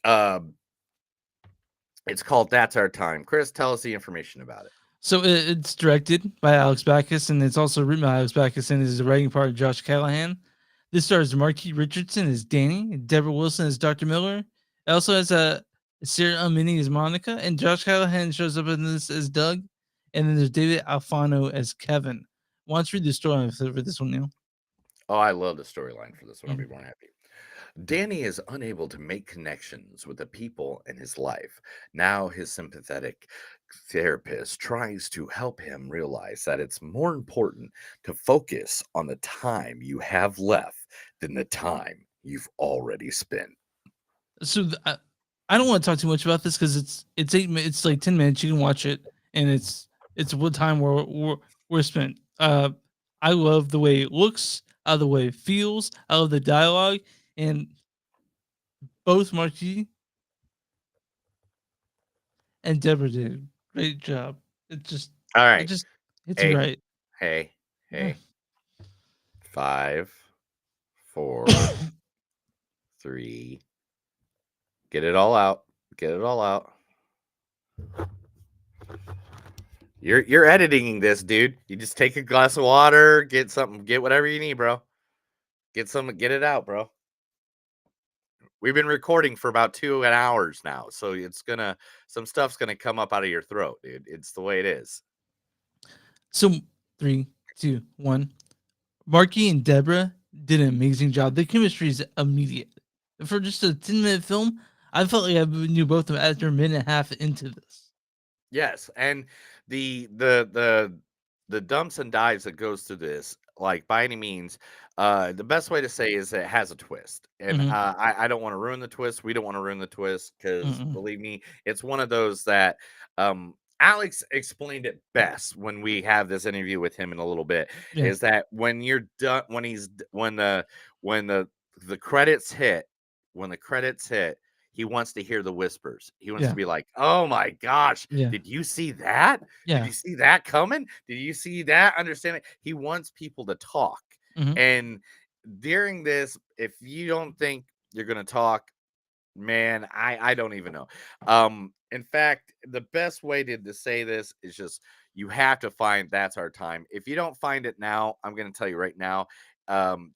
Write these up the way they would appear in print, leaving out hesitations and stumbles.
Um, it's called That's Our Time. Chris, tell us the information about it. So it's directed by Alex Backus, and it's also written by Alex Backus, and is the writing part of Josh Callahan. This stars Marquis Richardson as Danny, Deborah Wilson as Dr. Miller. It also has Sarah Amini as Monica, and Josh Callahan shows up in this as Doug, and then there's David Alfano as Kevin. Why don't you read the story for this one, Neil? Oh, I love the storyline for this one. I'll be Mhm. more happy. Danny is unable to make connections with the people in his life. Now, his sympathetic therapist tries to help him realize that it's more important to focus on the time you have left than the time you've already spent. So I don't want to talk too much about this because it's 8 minutes. It's like 10 minutes. You can watch it, and it's what time we're spent. I love the way it looks. I love the way it feels. I love the dialogue, and both Marquis and Deborah did a great job. It just All it right. just it's Hey, great. hey, Yeah. hey. 5, 4, 3. Get it all out. Get it all out. You're editing this, dude. You just take a glass of water, get something, get whatever you need, bro. Get it out, bro. We've been recording for about 2 hours now, so some stuff's gonna come up out of your throat, dude. It's the way it is. So 3, 2, 1. Marky and Deborah did an amazing job. The chemistry is immediate. For just a 10-minute film, I felt like I knew both of them after a minute and a half into this. Yes, and the dumps and dives that goes through this, like by any means, the best way to say is it has a twist, and Mhm. I don't want to ruin the twist. We don't want to ruin the twist because Mm-mm. believe me, it's one of those that Alex explained it best when we have this interview with him in a little bit. Yeah. Is that when you're done, when the credits hit, when the credits hit, he wants to hear the whispers. He wants to Yeah. be like, "Oh my gosh, Yeah. did you see that? Did Yeah. you see that coming? Did you see that? Understand it?" He wants people to talk. Mhm. And during this, if you don't think you're gonna talk, man, I don't even know. In fact, the best way to say this is just you have to find That's Our Time. If you don't find it now, I'm gonna tell you right now.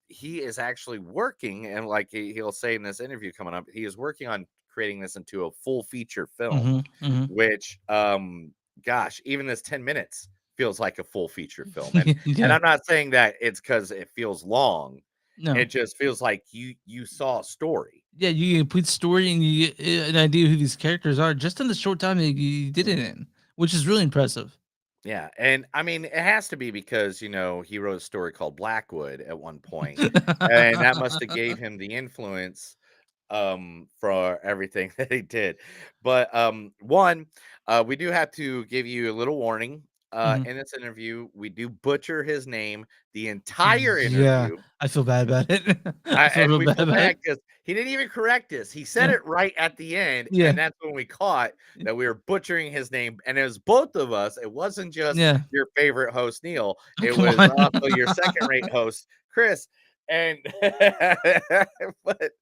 He is actually working, and like he'll say in this interview coming up, he is working on creating this into a full feature film, Mhm. Mhm. which gosh, even this 10 minutes feels like a full feature film. And Yeah. I'm not saying that it's because it feels long. It No. just feels like you saw a story. Yeah, you get a complete story and you get an idea who these characters are just in the short time that you did it in, which is really impressive. Yeah, and I mean, it has to be because, he wrote a story called Blackwood at one point, and that must have gave him the influence for everything that he did. But one, we do have to give you a little warning. Mhm. In this interview, we do butcher his name the entire Yeah, interview. I feel bad about it. I feel And real we bad feel about it. bad because he didn't even correct us. He said Yeah, it right at the end, yeah, and that's when we caught that we were butchering his name. And it was both of us. It wasn't just yeah. your favorite host, Neil. Oh, It come was on. also your second-rate host, Chris. And but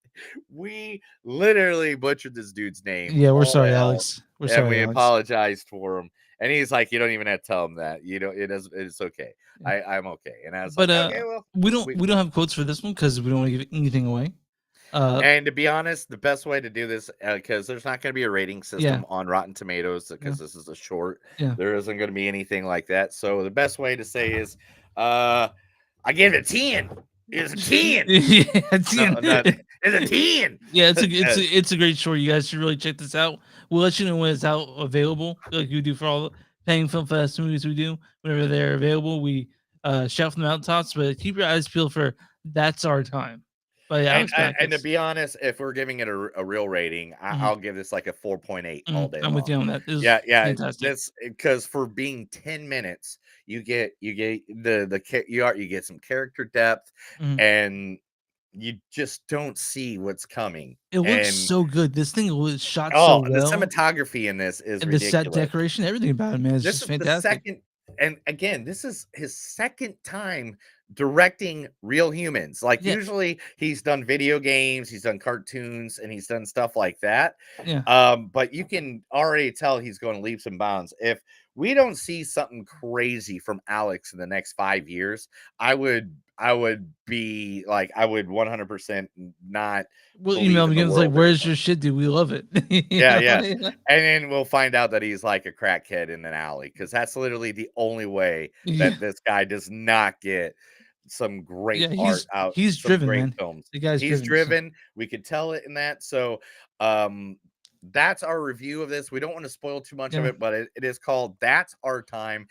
we literally butchered this dude's name Yeah, we're all sorry, out, Alex. We're and sorry, we Alex. apologized for him. And he's like, "You don't even have to tell him that. You know, it's okay. Yeah. I'm okay." And I was But like, "Okay, well, we don't we we don't have quotes for this one because we don't want to give anything away. Uh, And to be honest, the best way to do this, because there's not going to be a rating yeah, system on Rotten Tomatoes, yeah, because this is a short, yeah. there isn't going to be anything like that. So the best way to say is, uh, I give it a 10. It's a 10. Yeah, it's, No, no, it's a 10. yeah, it's a great story. You guys should really check this out. We'll let you know when it's out available, like we do for all the paying film fest movies we do. Whenever they're available, we shout from the mountaintops. But keep your eyes peeled for "That's Our Time" by and, Alex and to Backus. be honest, if we're giving it a real rating, Mhm, I'll give this like a 4.8 all mhm. day I'm with long. you on that. It was Yeah, fantastic. that's because for being 10 minutes, you get you get some character depth, Mhm. and you just don't see what's coming. It looks And so good. This thing was shot so the well, cinematography in this is and the set ridiculous. decoration, everything about it, man, is This just is the fantastic. second, and again, this is his second time directing real humans. Like Yeah. usually he's done video games, he's done cartoons, and he's done stuff like that. Yeah. But you can already tell he's going leaps and bounds. If we don't see something crazy from Alex in the next 5 years, I would be like, I would 100% not We'll believe email in him the again. It's like, world where's anymore. your shit, dude? We love it. You Yeah, know? yeah. And then we'll find out that he's like a crackhead in an alley, because that's literally the only way Yeah. that this guy does not get some great Yeah. art out, He's some driven, great man. films. The guy's He's driven. So. driven. We could tell it in that. So that's our review of this. We don't want to spoil too much of Yeah. it, but it is called That's Our Time.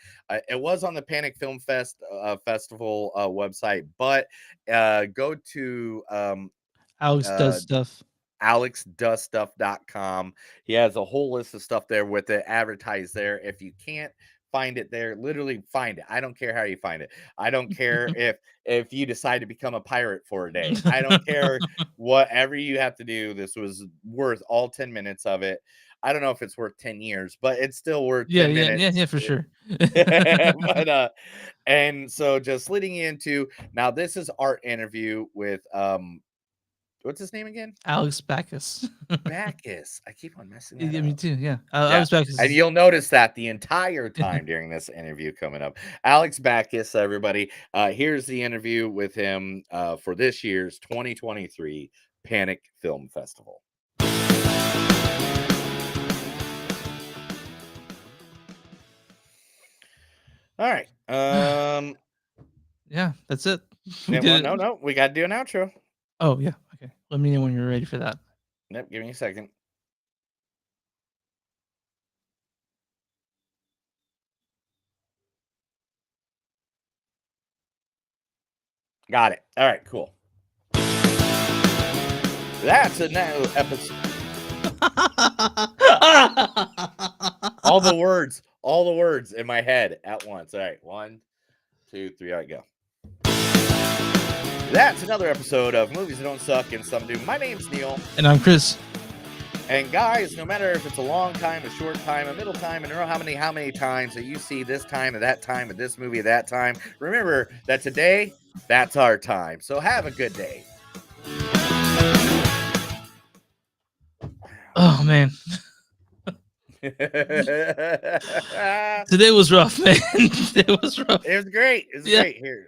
It was on the Panic Film Festival website, but go to Alex uh, does stuff. alexdoesstuff.com. He has a whole list of stuff there with it advertised there. If you can't find it there, literally find it. I don't care how you find it. I don't care if you decide to become a pirate for a day. I don't care whatever you have to do. This was worth all 10 minutes of it. I don't know if it's worth 10 years, but it's still worth Yeah. 10 Yeah. Yeah. minutes. Yeah. For sure. But and so just leading into now, this is our interview with what's his name again? Alex Backus. Backus. I keep on messing that Yeah, up. me too. Yeah. Yeah. Alex Backus. And you'll notice that the entire time during this interview coming up. Alex Backus, everybody. Here's the interview with him for this year's 2023 Panic Film Festival. All right. Yeah, that's it. No, we got to do an outro. Oh, yeah. Okay. Let me know when you're ready for that. Yep, give me a second. Got it. All right, cool. That's a new episode. all the words in my head at once. All right, 1, 2, 3. All right, go. That's another episode of Movies That Don't Suck and Some Do. My name's Neil. And I'm Chris. And guys, no matter if it's a long time, a short time, a middle time, and how many times that you see this time and that time and this movie at that time, remember that today, that's our time. So have a good day. Oh, man. Today was rough, man. It was rough. It was great. It was great. Here.